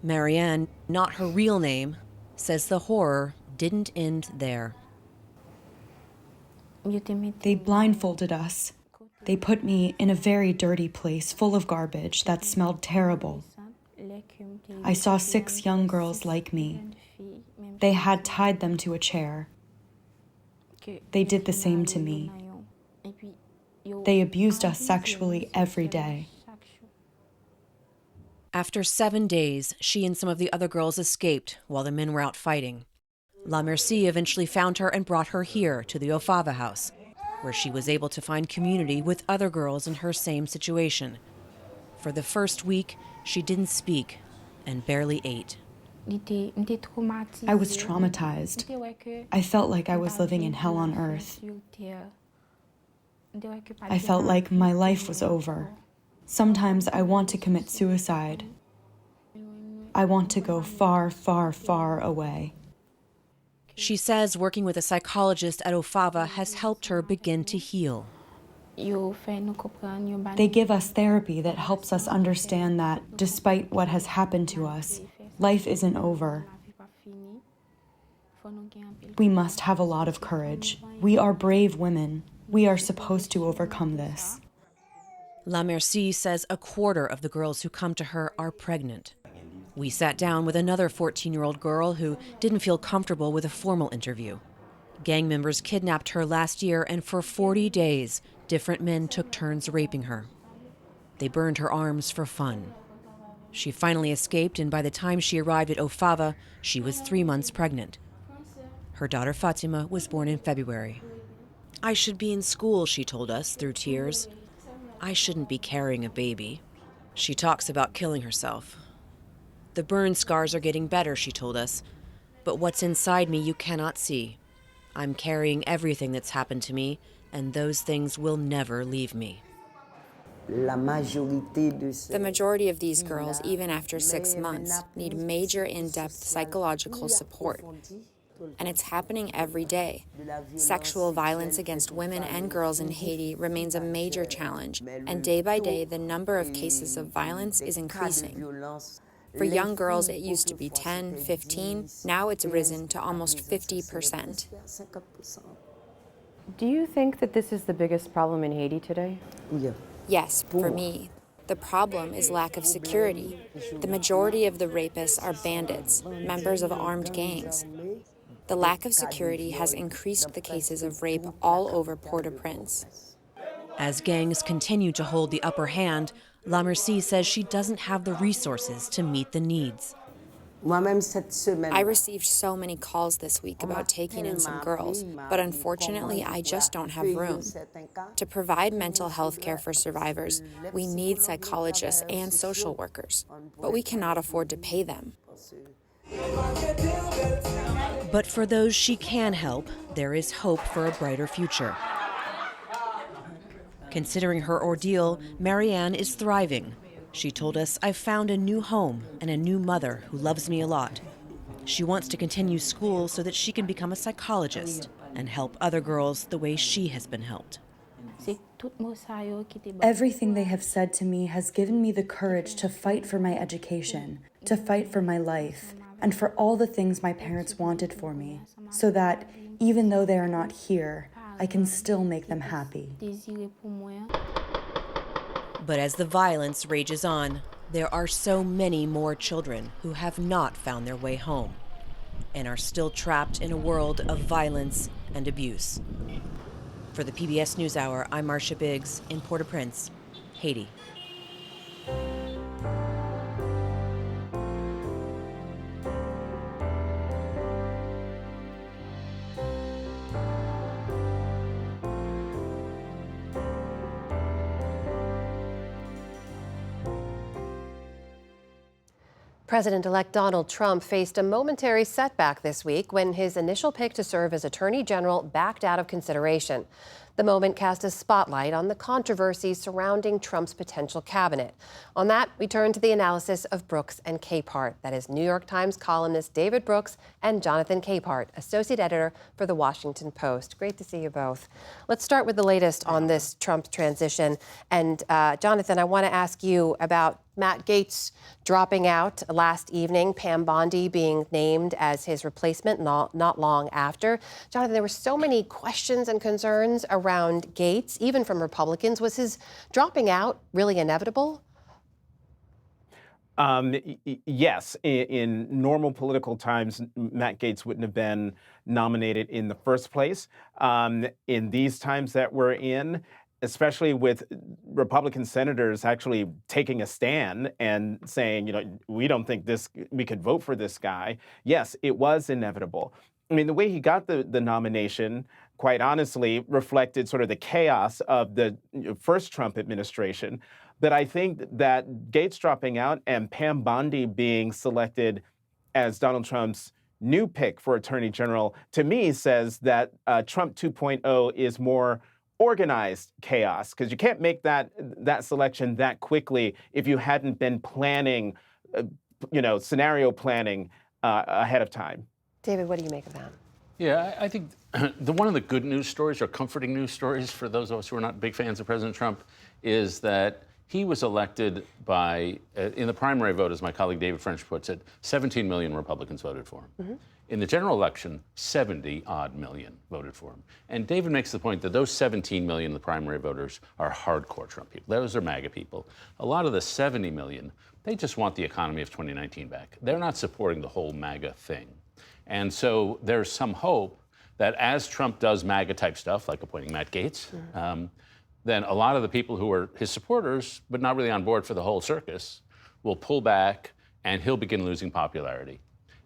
Marianne, not her real name, says the horror didn't end there. They blindfolded us. They put me in a very dirty place full of garbage that smelled terrible. I saw 6 young girls like me. They had tied them to a chair. They did the same to me. They abused us sexually every day. After 7 days, she and some of the other girls escaped while the men were out fighting. La Merci eventually found her and brought her here to the OFAVA house, where she was able to find community with other girls in her same situation. For the first week, she didn't speak and barely ate. I was traumatized. I felt like I was living in hell on earth. I felt like my life was over. Sometimes I want to commit suicide. I want to go far, far, far away. She says working with a psychologist at OFAVA has helped her begin to heal. They give us therapy that helps us understand that, despite what has happened to us, life isn't over. We must have a lot of courage. We are brave women. We are supposed to overcome this. La Merci says a quarter of the girls who come to her are pregnant. We sat down with another 14-year-old girl who didn't feel comfortable with a formal interview. Gang members kidnapped her last year and for 40 days Different men took turns raping her. They burned her arms for fun. She finally escaped, and by the time she arrived at Ofava, she was 3 months pregnant. Her daughter Fatima was born in February. "I should be in school," she told us through tears. "I shouldn't be carrying a baby." She talks about killing herself. "The burn scars are getting better," she told us, "but what's inside me you cannot see. I'm carrying everything that's happened to me, and those things will never leave me." The majority of these girls, even after 6 months, need major in-depth psychological support. And it's happening every day. Sexual violence against women and girls in Haiti remains a major challenge, and day by day the number of cases of violence is increasing. For young girls, it used to be 10, 15, now it's risen to almost 50%. Do you think that this is the biggest problem in Haiti today? Yes, for me. The problem is lack of security. The majority of the rapists are bandits, members of armed gangs. The lack of security has increased the cases of rape all over Port-au-Prince. As gangs continue to hold the upper hand, La Merci says she doesn't have the resources to meet the needs. I received so many calls this week about taking in some girls, but unfortunately I just don't have room. To provide mental health care for survivors, we need psychologists and social workers, but we cannot afford to pay them. But for those she can help, there is hope for a brighter future. Considering her ordeal, Marianne is thriving. She told us, "I've found a new home and a new mother who loves me a lot." She wants to continue school so that she can become a psychologist and help other girls the way she has been helped. Everything they have said to me has given me the courage to fight for my education, to fight for my life, and for all the things my parents wanted for me, so that even though they are not here, I can still make them happy. But as the violence rages on, there are so many more children who have not found their way home and are still trapped in a world of violence and abuse. For the PBS NewsHour, I'm Marcia Biggs in Port-au-Prince, Haiti. President-elect Donald Trump faced a momentary setback this week when his initial pick to serve as Attorney General backed out of consideration. The moment cast a spotlight on the controversy surrounding Trump's potential cabinet. On that, we turn to the analysis of Brooks and Capehart. That is New York Times columnist David Brooks and Jonathan Capehart, associate editor for The Washington Post. Great to see you both. Let's start with the latest on this Trump transition. And Jonathan, I want to ask you about Matt Gaetz dropping out last evening, Pam Bondi being named as his replacement not long after. Jonathan, there were so many questions and concerns around Gaetz, even from Republicans. Was his dropping out really inevitable? Yes. In normal political times, Matt Gaetz wouldn't have been nominated in the first place. In these times that we're in, especially with Republican senators actually taking a stand and saying, we don't think we could vote for this guy. Yes, it was inevitable. I mean, the way he got the nomination, quite honestly, reflected sort of the chaos of the first Trump administration. But I think that Gaetz dropping out and Pam Bondi being selected as Donald Trump's new pick for Attorney General, to me, says that Trump 2.0 is more organized chaos, because you can't make that selection that quickly if you hadn't been planning, scenario planning ahead of time. David, what do you make of that? Yeah, I think one of the good news stories or comforting news stories for those of us who are not big fans of President Trump is that he was elected by, in the primary vote, as my colleague David French puts it, 17 million Republicans voted for him. Mm-hmm. In the general election, 70-odd million voted for him. And David makes the point that those 17 million, the primary voters, are hardcore Trump people. Those are MAGA people. A lot of the 70 million, they just want the economy of 2019 back. They're not supporting the whole MAGA thing. And so there's some hope that as Trump does MAGA-type stuff, like appointing Matt Gaetz, then a lot of the people who are his supporters, but not really on board for the whole circus, will pull back and he'll begin losing popularity.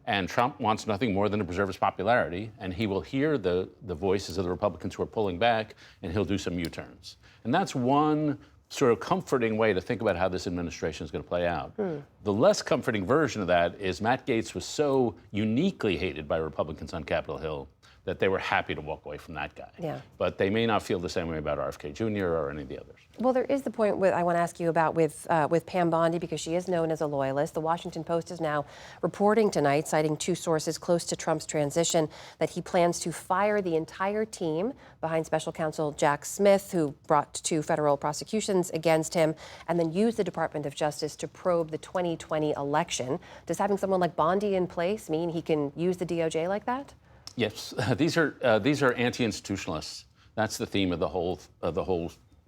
And Trump wants nothing more than to preserve his popularity, and he will hear the voices of the Republicans who are pulling back, and he'll do some U-turns. And that's one sort of comforting way to think about how this administration is going to play out. The less comforting version of that is Matt Gaetz was so uniquely hated by Republicans on Capitol Hill that they were happy to walk away from that guy. Yeah. But they may not feel the same way about RFK Jr. or any of the others. Well, there is the point I want to ask you about with Pam Bondi, because she is known as a loyalist. The Washington Post is now reporting tonight, citing two sources close to Trump's transition, that he plans to fire the entire team behind Special Counsel Jack Smith, who brought two federal prosecutions against him, and then use the Department of Justice to probe the 2020 election. Does having someone like Bondi in place mean he can use the DOJ like that? Yes, these are anti-institutionalists. That's the theme of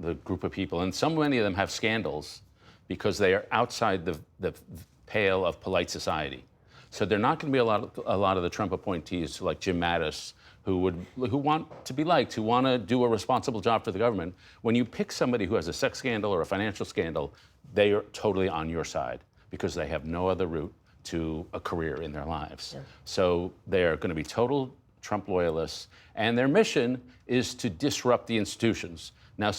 the group of people, and so many of them have scandals because they are outside the pale of polite society. So they're not going to be a lot of the Trump appointees like Jim Mattis, who want to be liked, who want to do a responsible job for the government. When you pick somebody who has a sex scandal or a financial scandal, they are totally on your side because they have no other route to a career in their lives. Yeah. So they're going to be total Trump loyalists, and their mission is to disrupt the institutions. Now,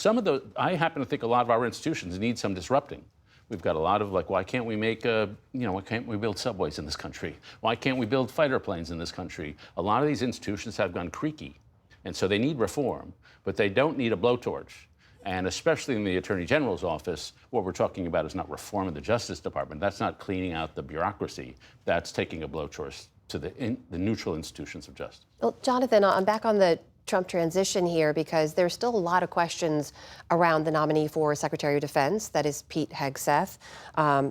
I happen to think a lot of our institutions need some disrupting. We've got a lot of why can't we why can't we build subways in this country? Why can't we build fighter planes in this country? A lot of these institutions have gone creaky, and so they need reform, but they don't need a blowtorch. And especially in the Attorney General's office, what we're talking about is not reform of the Justice Department. That's not cleaning out the bureaucracy. That's taking a blowtorch to the neutral institutions of justice. Well, Jonathan, I'm back on the Trump transition here because there's still a lot of questions around the nominee for Secretary of Defense, that is Pete Hegseth.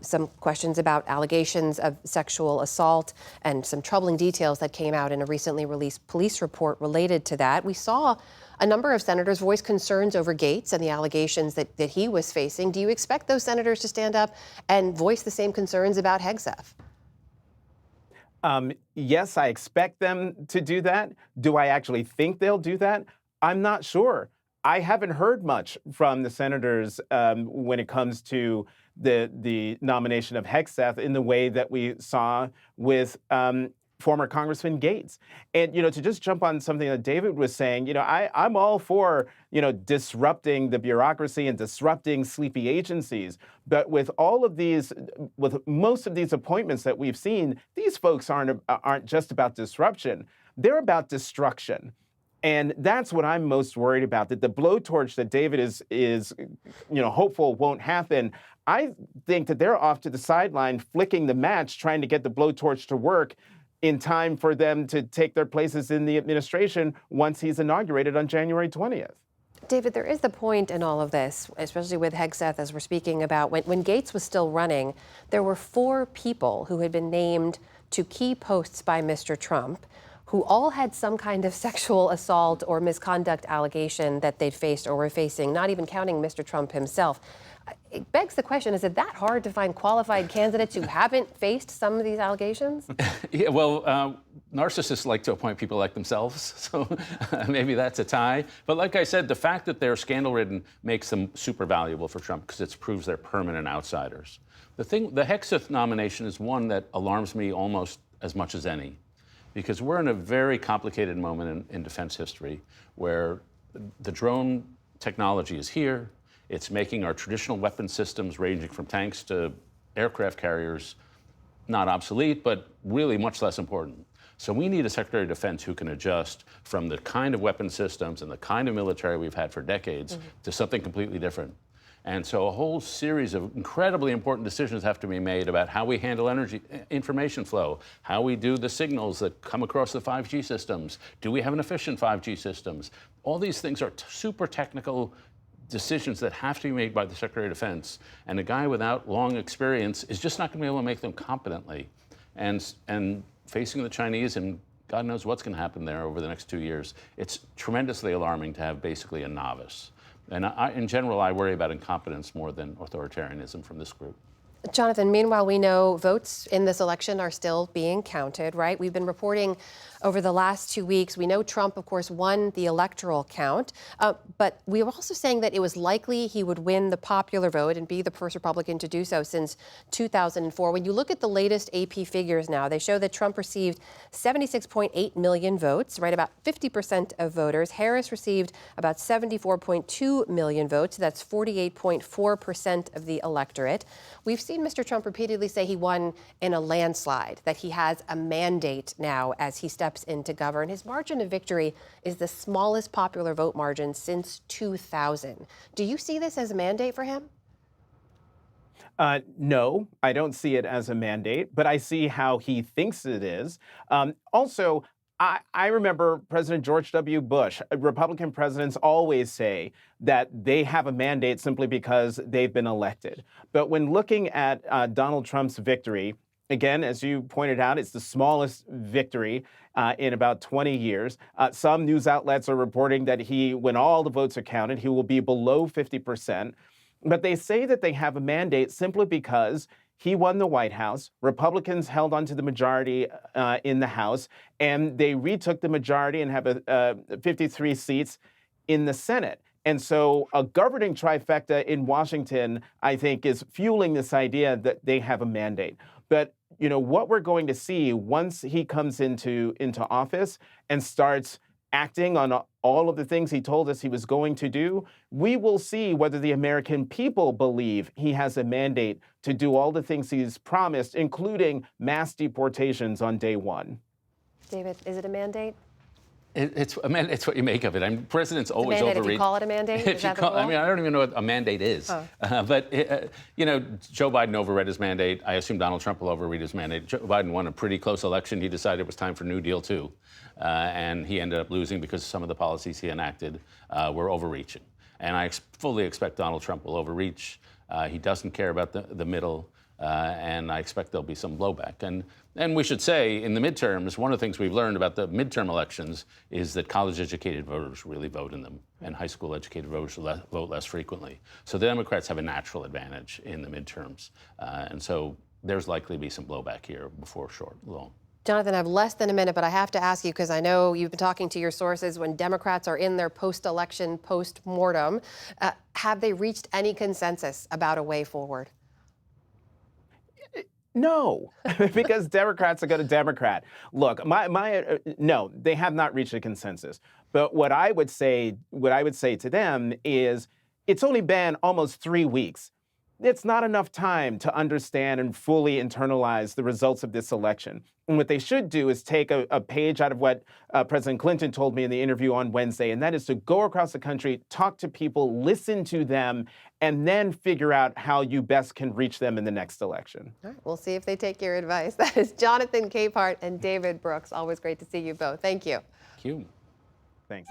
Some questions about allegations of sexual assault and some troubling details that came out in a recently released police report related to that. We saw a number of senators voice concerns over Gaetz and the allegations that he was facing. Do you expect those senators to stand up and voice the same concerns about Hegseth? Yes, I expect them to do that. Do I actually think they'll do that? I'm not sure. I haven't heard much from the senators when it comes to the nomination of Hegseth in the way that we saw with former Congressman Gaetz. And, to just jump on something that David was saying, I'm all for, disrupting the bureaucracy and disrupting sleepy agencies. But with most of these appointments that we've seen, these folks aren't just about disruption. They're about destruction. And that's what I'm most worried about, that the blowtorch that David is hopeful won't happen. I think that they're off to the sideline flicking the match, trying to get the blowtorch to work in time for them to take their places in the administration once he's inaugurated on January 20th. David, there is the point in all of this, especially with Hegseth, as we're speaking about, when Gaetz was still running, there were 4 people who had been named to key posts by Mr. Trump who all had some kind of sexual assault or misconduct allegation that they'd faced or were facing, not even counting Mr. Trump himself. It begs the question, is it that hard to find qualified candidates who haven't faced some of these allegations? Yeah, well, narcissists like to appoint people like themselves, so maybe that's a tie. But like I said, the fact that they're scandal-ridden makes them super valuable for Trump because it proves they're permanent outsiders. The Hegseth nomination is one that alarms me almost as much as any, because we're in a very complicated moment in defense history where the drone technology is here. It's making our traditional weapon systems, ranging from tanks to aircraft carriers, not obsolete, but really much less important. So we need a Secretary of Defense who can adjust from the kind of weapon systems and the kind of military we've had for decades to something completely different. And so a whole series of incredibly important decisions have to be made about how we handle information flow, how we do the signals that come across the 5G systems. Do we have an efficient 5G systems? All these things are super technical decisions that have to be made by the Secretary of Defense, and a guy without long experience is just not going to be able to make them competently. And facing the Chinese, and God knows what's going to happen there over the next 2 years, it's tremendously alarming to have basically a novice. And in general, I worry about incompetence more than authoritarianism from this group. Jonathan, meanwhile, we know votes in this election are still being counted, right? We've been reporting over the last 2 weeks. We know Trump, of course, won the electoral count, but we were also saying that it was likely he would win the popular vote and be the first Republican to do so since 2004. When you look at the latest AP figures now, they show that Trump received 76.8 million votes, right, about 50% of voters. Harris received about 74.2 million votes. That's 48.4% of the electorate. We've seen Mr. Trump repeatedly say he won in a landslide, that he has a mandate now as he steps in to govern. His margin of victory is the smallest popular vote margin since 2000. Do you see this as a mandate for him? No, I don't see it as a mandate, but I see how he thinks it is. Also, I remember President George W. Bush. Republican presidents always say that they have a mandate simply because they've been elected. But when looking at Donald Trump's victory, again, as you pointed out, it's the smallest victory in about 20 years. Some news outlets are reporting that when all the votes are counted, he will be below 50%. But they say that they have a mandate simply because he won the White House, Republicans held onto the majority in the House, and they retook the majority and have 53 seats in the Senate. And so a governing trifecta in Washington, I think, is fueling this idea that they have a mandate. But what we're going to see once he comes into office and starts acting on all of the things he told us he was going to do, we will see whether the American people believe he has a mandate to do all the things he's promised, including mass deportations on day one. David, is it a mandate? It's what you make of it. I mean, presidents always mandate, overreach. if you call it a mandate, is that the rule? I mean, I don't even know what a mandate is. Oh. But Joe Biden overread his mandate. I assume Donald Trump will overread his mandate. Joe Biden won a pretty close election. He decided it was time for New Deal 2. And he ended up losing because some of the policies he enacted were overreaching. And I fully expect Donald Trump will overreach. He doesn't care about the middle. And I expect there'll be some blowback. And we should say, in the midterms, one of the things we've learned about the midterm elections is that college-educated voters really vote in them, and high school-educated voters vote less frequently. So the Democrats have a natural advantage in the midterms. And so there's likely to be some blowback here before long. Jonathan, I have less than a minute, but I have to ask you, because I know you've been talking to your sources when Democrats are in their post-election post-mortem. Have they reached any consensus about a way forward? No, because Democrats are going to Democrat. Look, no, they have not reached a consensus. But what I would say to them is, it's only been almost 3 weeks. It's not enough time to understand and fully internalize the results of this election. And what they should do is take a page out of what President Clinton told me in the interview on Wednesday, and that is to go across the country, talk to people, listen to them, and then figure out how you best can reach them in the next election. All right, we'll see if they take your advice. That is Jonathan Capehart and David Brooks. Always great to see you both. Thank you. Thank you. Thanks.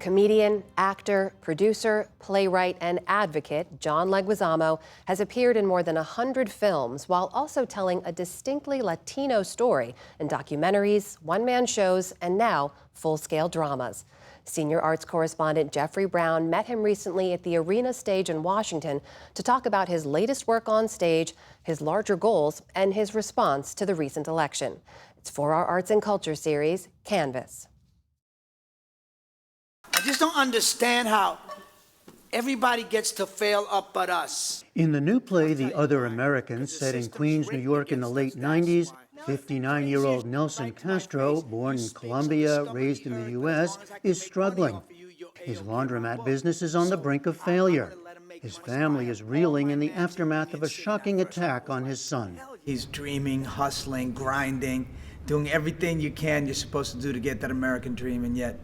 Comedian, actor, producer, playwright, and advocate John Leguizamo has appeared in more than 100 films while also telling a distinctly Latino story in documentaries, one-man shows, and now full-scale dramas. Senior arts correspondent Jeffrey Brown met him recently at the Arena Stage in Washington to talk about his latest work on stage, his larger goals, and his response to the recent election. It's for our Arts and Culture series, Canvas. I just don't understand how everybody gets to fail up but us. In the new play, The Other Americans, set in Queens, New York in the late 90s, 59-year-old Nelson Castro, born in Colombia, raised in the U.S., is struggling. His laundromat business is on the brink of failure. His family is reeling in the aftermath of a shocking attack on his son. He's dreaming, hustling, grinding, doing everything you're supposed to do to get that American dream, and yet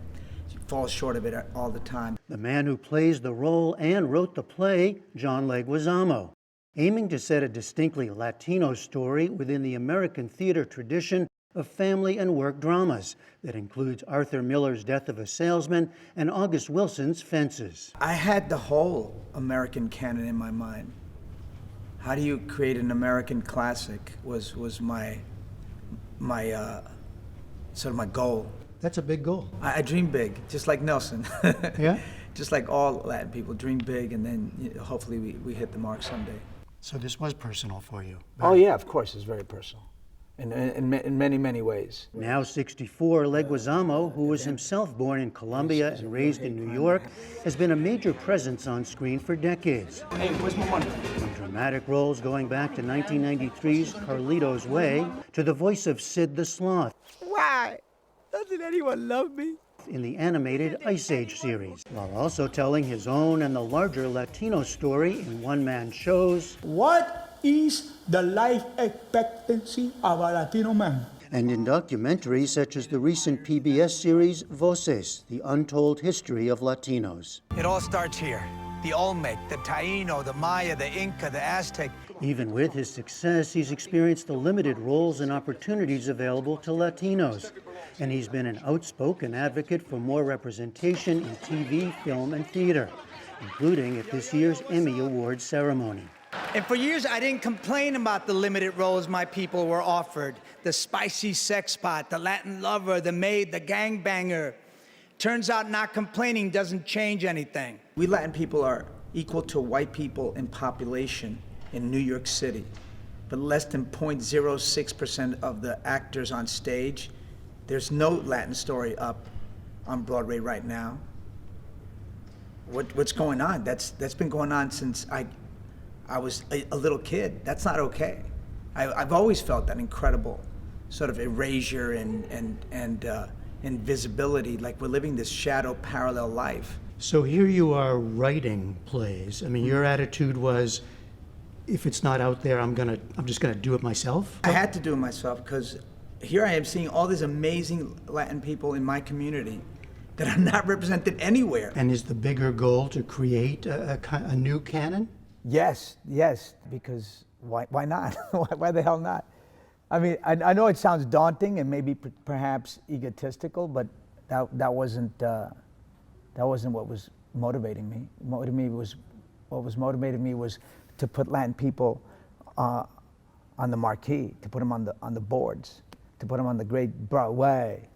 falls short of it all the time. The man who plays the role and wrote the play, John Leguizamo, aiming to set a distinctly Latino story within the American theater tradition of family and work dramas that includes Arthur Miller's Death of a Salesman and August Wilson's Fences. I had the whole American canon in my mind. How do you create an American classic was my sort of my goal. That's a big goal. I dream big, just like Nelson. Yeah? Just like all Latin people, dream big, and then hopefully we hit the mark someday. So this was personal for you? Oh yeah, of course, it's very personal. In many, many ways. Now 64, Leguizamo, who was himself born in Colombia and raised in New York, has been a major presence on screen for decades. Hey, where's my money? From dramatic roles going back to 1993's Carlito's Way to the voice of Sid the Sloth. Why? Doesn't anyone love me? In the animated Ice Age series, while also telling his own and the larger Latino story in one-man shows. What is the life expectancy of a Latino man? And in documentaries such as the recent PBS series Voces, The Untold History of Latinos. It all starts here. The Olmec, the Taino, the Maya, the Inca, the Aztec. Even with his success, he's experienced the limited roles and opportunities available to Latinos. And he's been an outspoken advocate for more representation in TV, film, and theater, including at this year's Emmy Awards ceremony. And for years, I didn't complain about the limited roles my people were offered. The spicy sex pot, the Latin lover, the maid, the gangbanger. Turns out not complaining doesn't change anything. We Latin people are equal to white people in population in New York City, but less than 0.06% of the actors on stage. There's no Latin story up on Broadway right now. What's going on? That's been going on since I was a little kid. That's not okay. I've always felt that incredible sort of erasure and invisibility, like we're living this shadow parallel life. So here you are writing plays. I mean, your attitude was, if it's not out there, I'm just gonna do it myself? I had to do it myself because here I am seeing all these amazing Latin people in my community that are not represented anywhere. And is the bigger goal to create a new canon? Yes, because why not? Why the hell not? I mean, I know it sounds daunting and maybe perhaps egotistical, but that wasn't what was motivating me. What was motivating me was to put Latin people on the marquee, to put them on the boards, to put them on the great Broadway.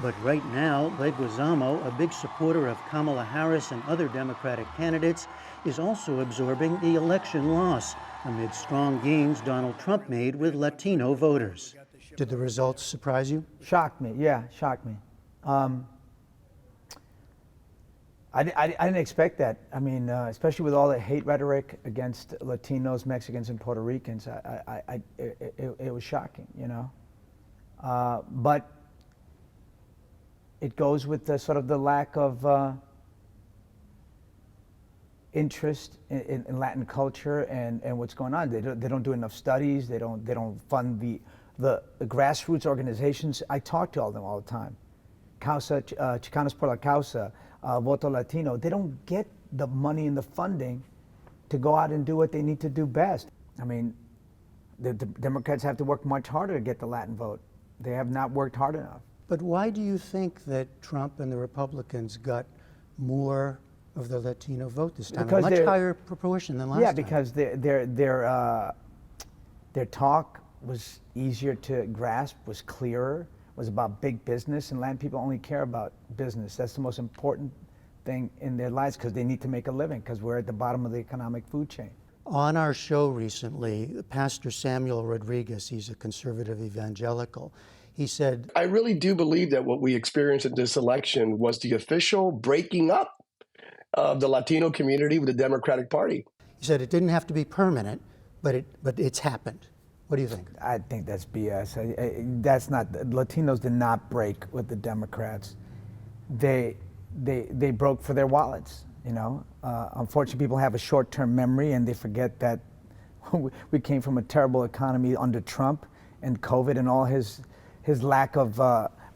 But right now, Leguizamo, a big supporter of Kamala Harris and other Democratic candidates, is also absorbing the election loss amid strong gains Donald Trump made with Latino voters. Did the results surprise you? Shocked me, shocked me. I didn't expect that. I mean, especially with all the hate rhetoric against Latinos, Mexicans, and Puerto Ricans, it was shocking, you know. But it goes with the sort of the lack of interest in Latin culture and what's going on. They don't do enough studies. They don't fund the grassroots organizations. I talk to all of them all the time. Causa, Chicanos por la Causa, Voto Latino. They don't get the money and the funding to go out and do what they need to do best. I mean, the Democrats have to work much harder to get the Latin vote. They have not worked hard enough. But why do you think that Trump and the Republicans got more of the Latino vote this time? Because a much higher proportion than last time. Yeah, because their talk was easier to grasp, was clearer, was about big business, and Latin people only care about business. That's the most important thing in their lives because they need to make a living because we're at the bottom of the economic food chain. On our show recently, Pastor Samuel Rodriguez, he's a conservative evangelical, he said, I really do believe that what we experienced in this election was the official breaking up of the Latino community with the Democratic Party. He said it didn't have to be permanent, but it's happened. What do you think? I think that's BS. That's not, Latinos did not break with the Democrats. They broke for their wallets, you know. Unfortunately, people have a short-term memory and they forget that we came from a terrible economy under Trump, and COVID and all his lack of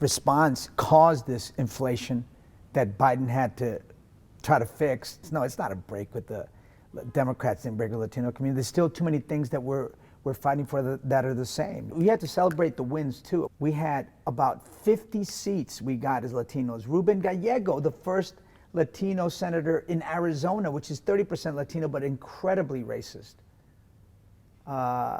response caused this inflation that Biden had to try to fix. No, it's not a break with the Democrats didn't break with the Latino community. There's still too many things that we're fighting for that are the same. We had to celebrate the wins too. We had about 50 seats we got as Latinos. Ruben Gallego, the first Latino senator in Arizona, which is 30% Latino but incredibly racist.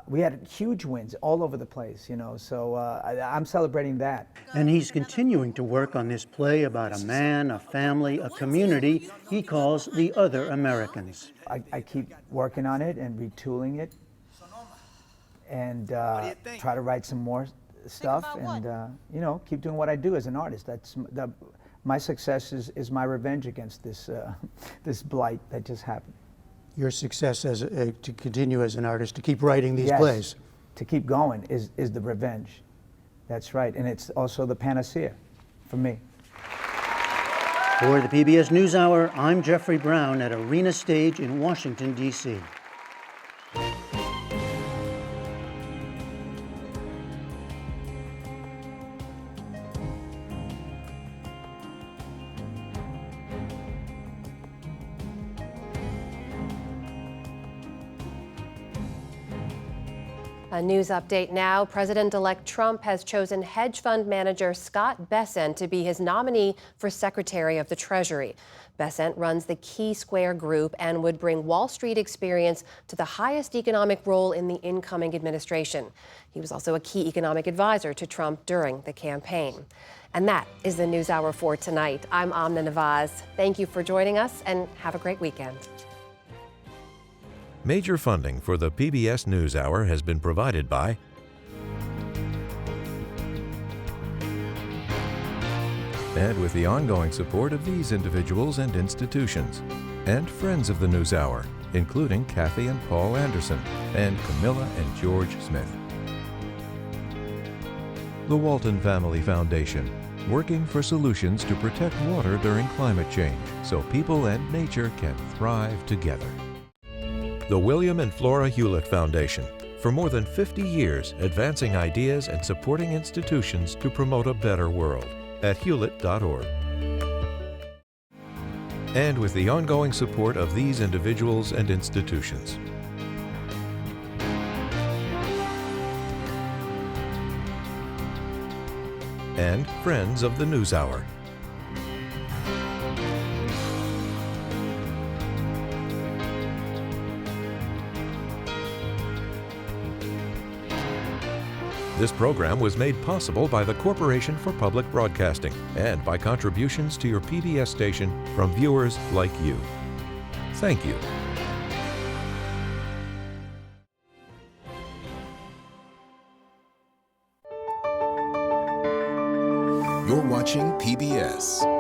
We had huge wins all over the place, you know, so I'm celebrating that. And he's continuing to work on this play about a man, a family, a community he calls the Other Americans. I keep working on it and retooling it and try to write some more stuff and, you know, keep doing what I do as an artist. My success is my revenge against this, this blight that just happened. Your success to continue as an artist, to keep writing these Yes, plays. To keep going is the revenge. That's right. And it's also the panacea for me. For the PBS NewsHour, I'm Jeffrey Brown at Arena Stage in Washington, D.C. A news update now. President-elect Trump has chosen hedge fund manager Scott Bessent to be his nominee for Secretary of the Treasury. Bessent runs the Key Square Group and would bring Wall Street experience to the highest economic role in the incoming administration. He was also a key economic advisor to Trump during the campaign. And that is the NewsHour for tonight. I'm Amna Nawaz. Thank you for joining us and have a great weekend. Major funding for the PBS NewsHour has been provided by and with the ongoing support of these individuals and institutions, and friends of the NewsHour, including Kathy and Paul Anderson, and Camilla and George Smith. The Walton Family Foundation, working for solutions to protect water during climate change so people and nature can thrive together. The William and Flora Hewlett Foundation, for more than 50 years advancing ideas and supporting institutions to promote a better world at hewlett.org. And with the ongoing support of these individuals and institutions. And friends of the NewsHour. This program was made possible by the Corporation for Public Broadcasting and by contributions to your PBS station from viewers like you. Thank you. You're watching PBS.